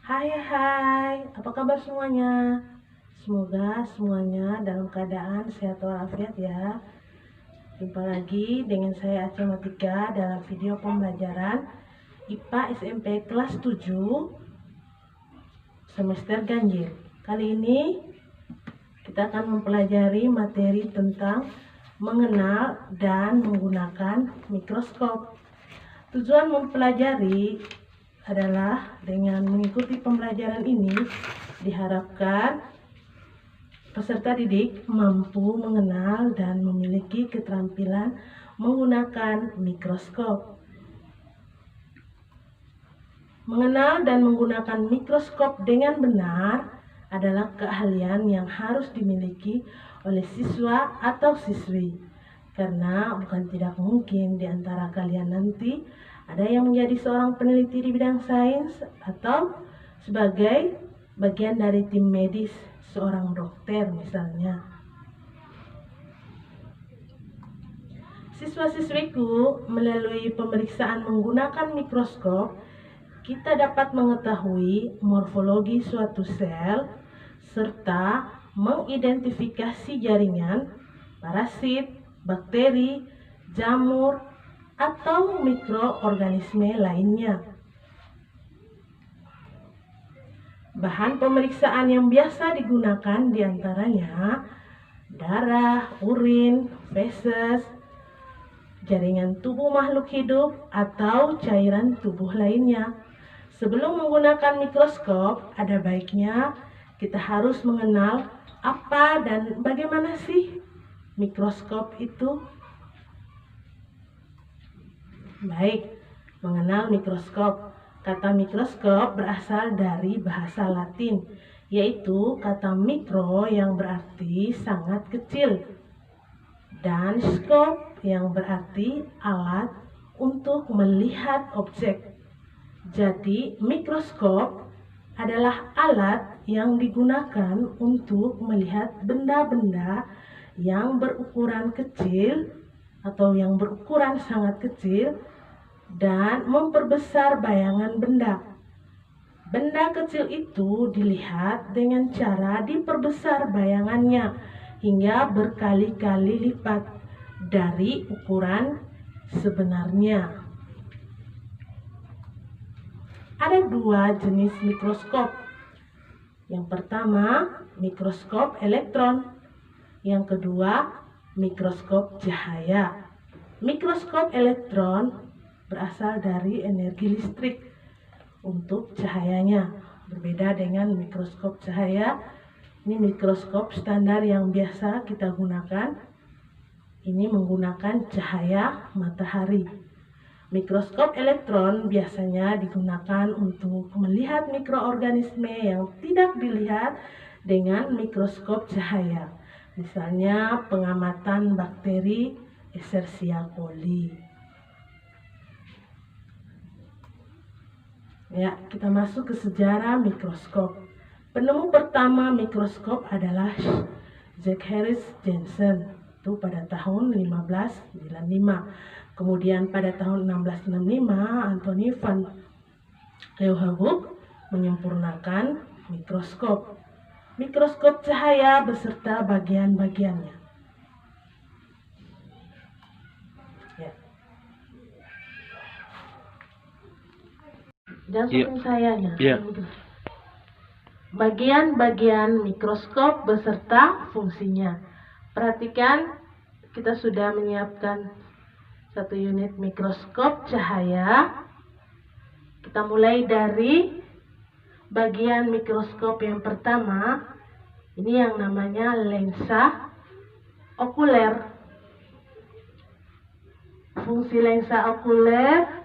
Hai, apa kabar semuanya? Semoga semuanya dalam keadaan sehat walafiat ya. Jumpa lagi dengan saya Aceh Matika dalam video pembelajaran IPA SMP kelas 7 semester ganjil. Kali ini kita akan mempelajari materi tentang mengenal dan menggunakan mikroskop. Tujuan mempelajari adalah dengan mengikuti pembelajaran ini diharapkan peserta didik mampu mengenal dan memiliki keterampilan menggunakan mikroskop. Mengenal dan menggunakan mikroskop dengan benar adalah keahlian yang harus dimiliki oleh siswa atau siswi. Karena bukan tidak mungkin di antara kalian nanti ada yang menjadi seorang peneliti di bidang sains atau sebagai bagian dari tim medis, seorang dokter misalnya. Siswa-siswiku, melalui pemeriksaan menggunakan mikroskop, kita dapat mengetahui morfologi suatu sel serta mengidentifikasi jaringan, parasit, bakteri, jamur, atau mikroorganisme lainnya. Bahan pemeriksaan yang biasa digunakan diantaranya darah, urin, feses, jaringan tubuh makhluk hidup, atau cairan tubuh lainnya. Sebelum menggunakan mikroskop, ada baiknya kita harus mengenal apa dan bagaimana sih mikroskop itu. Baik, mengenal mikroskop. Kata mikroskop berasal dari bahasa Latin, yaitu kata mikro yang berarti sangat kecil, dan skop yang berarti alat untuk melihat objek. Jadi, mikroskop adalah alat yang digunakan untuk melihat benda-benda yang berukuran kecil atau yang berukuran sangat kecil dan memperbesar bayangan benda. Benda kecil itu dilihat dengan cara diperbesar bayangannya hingga berkali-kali lipat dari ukuran sebenarnya. Ada dua jenis mikroskop. Yang pertama, mikroskop elektron. Yang kedua, mikroskop cahaya. Mikroskop elektron berasal dari energi listrik untuk cahayanya. Berbeda dengan mikroskop cahaya, ini mikroskop standar yang biasa kita gunakan. Ini menggunakan cahaya matahari. Mikroskop elektron biasanya digunakan untuk melihat mikroorganisme yang tidak dilihat dengan mikroskop cahaya. Misalnya pengamatan bakteri Escherichia coli. Ya, kita masuk ke sejarah mikroskop. Penemu pertama mikroskop adalah Zecharis Janssen, itu pada tahun 1595. Kemudian pada tahun 1665, Anthony van Leeuwenhoek menyempurnakan mikroskop. Mikroskop cahaya beserta bagian-bagiannya. Ya. Dan sayanya. Bagian-bagian mikroskop beserta fungsinya. Perhatikan, kita sudah menyiapkan satu unit mikroskop cahaya. Kita mulai dari bagian mikroskop yang pertama. Ini yang namanya lensa okuler. Fungsi lensa okuler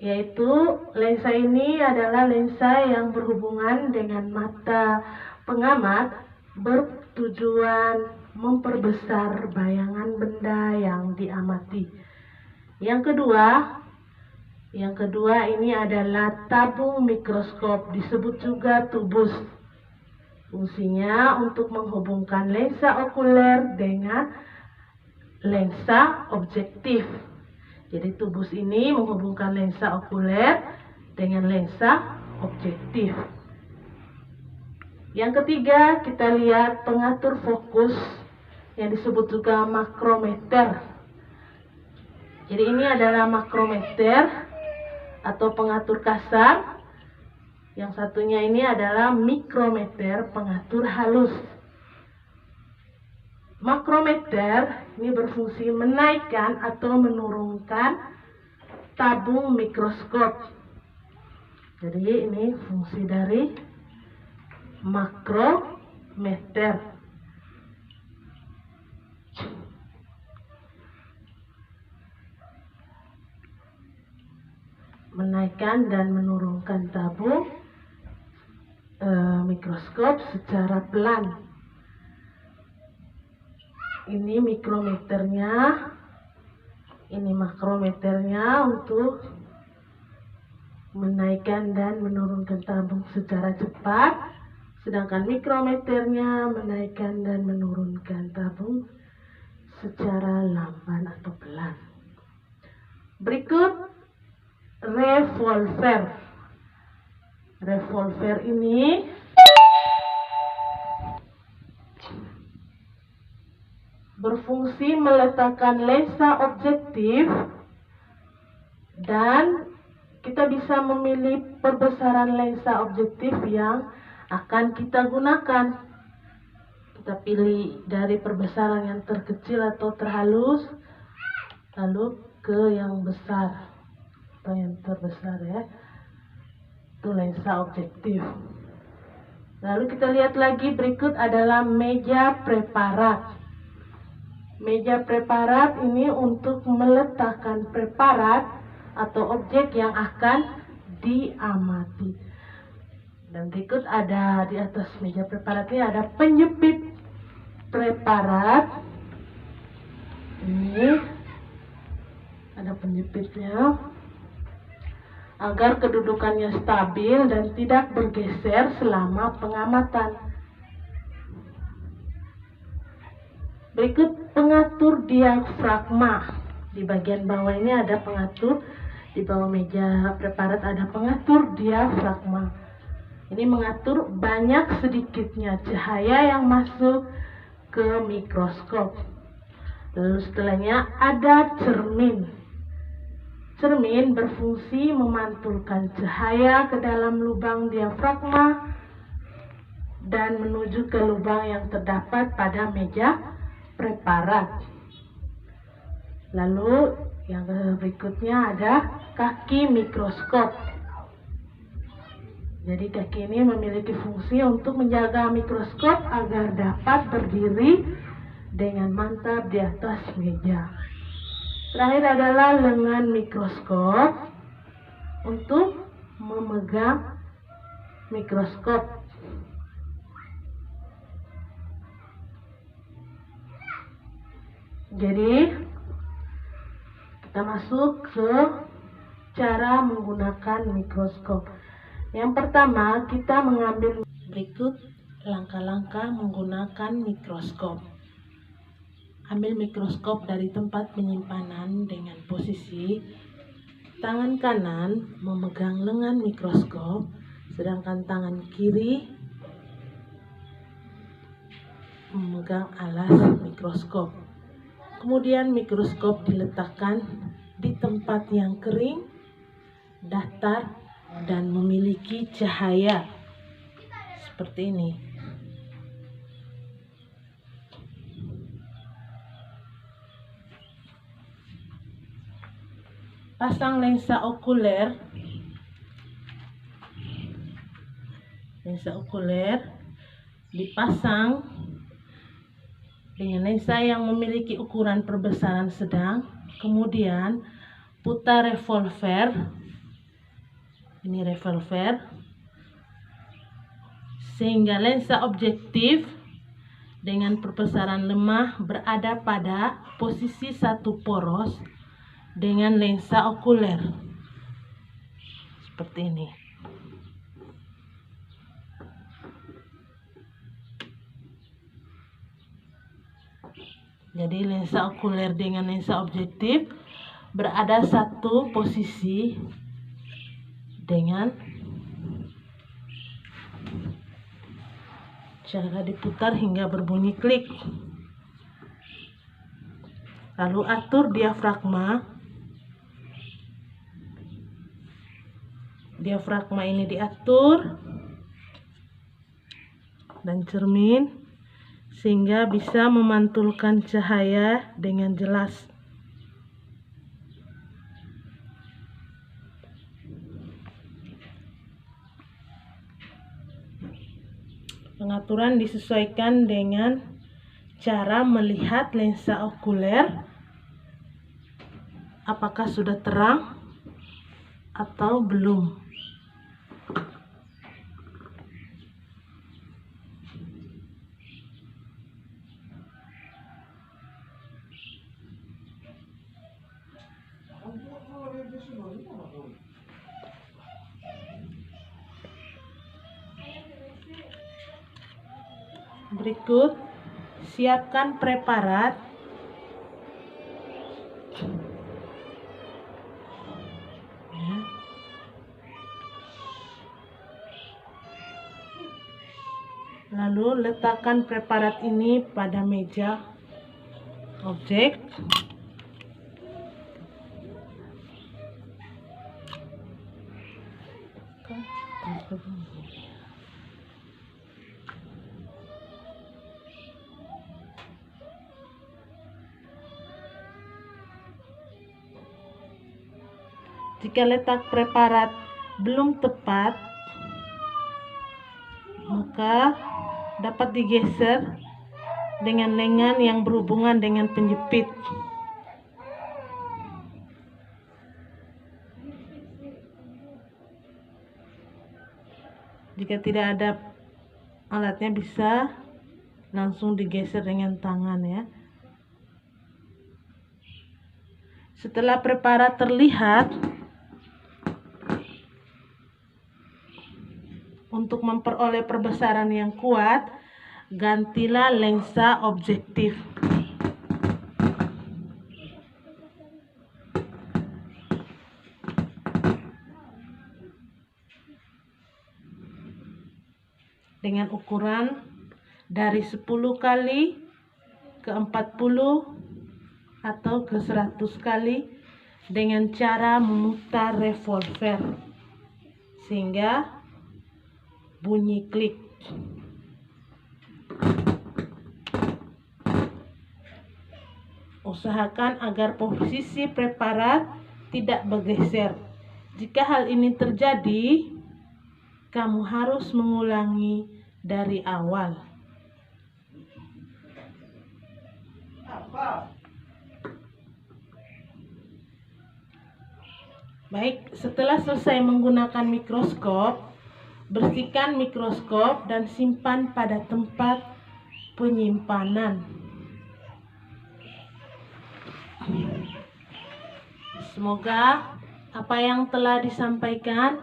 yaitu lensa ini adalah lensa yang berhubungan dengan mata pengamat, bertujuan memperbesar bayangan benda yang diamati. Yang kedua ini adalah tabung mikroskop, disebut juga tubus. Fungsinya untuk menghubungkan lensa okuler dengan lensa objektif. Jadi tubus ini menghubungkan lensa okuler dengan lensa objektif. Yang ketiga, kita lihat pengatur fokus yang disebut juga makrometer. Jadi ini adalah makrometer atau pengatur kasar. Yang satunya ini adalah mikrometer, pengatur halus. Makrometer ini berfungsi menaikkan atau menurunkan tabung mikroskop. Jadi ini fungsi dari makrometer. Menaikkan dan menurunkan tabung mikroskop secara pelan. Ini mikrometernya, ini makrometernya untuk menaikkan dan menurunkan tabung secara cepat, sedangkan mikrometernya menaikkan dan menurunkan tabung secara lamban atau pelan. Berikut revolver. Revolver ini berfungsi meletakkan lensa objektif dan kita bisa memilih perbesaran lensa objektif yang akan kita gunakan. Kita pilih dari perbesaran yang terkecil atau terhalus, lalu ke yang besar atau yang terbesar ya. Itu lensa objektif. Lalu kita lihat lagi, berikut adalah meja preparat. Meja preparat ini untuk meletakkan preparat atau objek yang akan diamati. Dan berikut ada di atas meja preparat ini ada penjepit preparat. Ini ada penjepitnya agar kedudukannya stabil dan tidak bergeser selama pengamatan. Berikut pengatur diafragma. Di bagian bawah ini ada pengatur, di bawah meja preparat ada pengatur diafragma. Ini mengatur banyak sedikitnya cahaya yang masuk ke mikroskop. Lalu setelahnya ada cermin. Cermin berfungsi memantulkan cahaya ke dalam lubang diafragma dan menuju ke lubang yang terdapat pada meja preparat. Lalu yang berikutnya ada kaki mikroskop. Jadi kaki ini memiliki fungsi untuk menjaga mikroskop agar dapat berdiri dengan mantap di atas meja. Terakhir adalah lengan mikroskop untuk memegang mikroskop. Jadi kita masuk ke cara menggunakan mikroskop. Yang pertama, kita mengambil berikut langkah-langkah menggunakan mikroskop. Ambil mikroskop dari tempat penyimpanan dengan posisi tangan kanan memegang lengan mikroskop, sedangkan tangan kiri memegang alas mikroskop. Kemudian mikroskop diletakkan di tempat yang kering, datar, dan memiliki cahaya seperti ini. Pasang lensa okuler. Lensa okuler dipasang dengan lensa yang memiliki ukuran perbesaran sedang. Kemudian putar revolver. Ini revolver. Sehingga lensa objektif dengan perbesaran lemah berada pada posisi satu poros dengan lensa okuler seperti ini. Jadi lensa okuler dengan lensa objektif berada satu posisi dengan Cara diputar hingga berbunyi klik. Lalu atur diafragma. Diafragma ini diatur dan cermin sehingga bisa memantulkan cahaya dengan jelas. Pengaturan disesuaikan dengan cara melihat lensa okuler, apakah sudah terang atau belum. Berikut, siapkan preparat. Lalu letakkan preparat ini pada meja objek. Jika letak preparat belum tepat, maka dapat digeser dengan lengan yang berhubungan dengan penjepit. Jika tidak ada alatnya, bisa langsung digeser dengan tangan ya. Setelah preparat terlihat, untuk memperoleh perbesaran yang kuat, gantilah lensa objektif. Dengan ukuran dari 10 kali ke 40 atau ke 100 kali dengan cara memutar revolver sehingga bunyi klik. Usahakan agar posisi preparat tidak bergeser. Jika hal ini terjadi, kamu harus mengulangi dari awal. Baik, setelah selesai menggunakan mikroskop, bersihkan mikroskop dan simpan pada tempat penyimpanan. Semoga apa yang telah disampaikan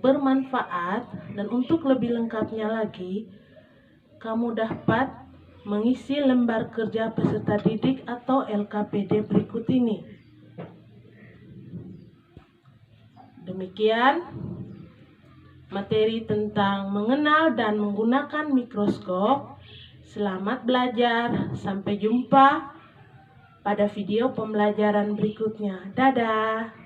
bermanfaat, dan untuk lebih lengkapnya lagi, kamu dapat mengisi lembar kerja peserta didik atau LKPD berikut ini. Demikian materi tentang mengenal dan menggunakan mikroskop. Selamat belajar. Sampai jumpa pada video pembelajaran berikutnya. Dadah.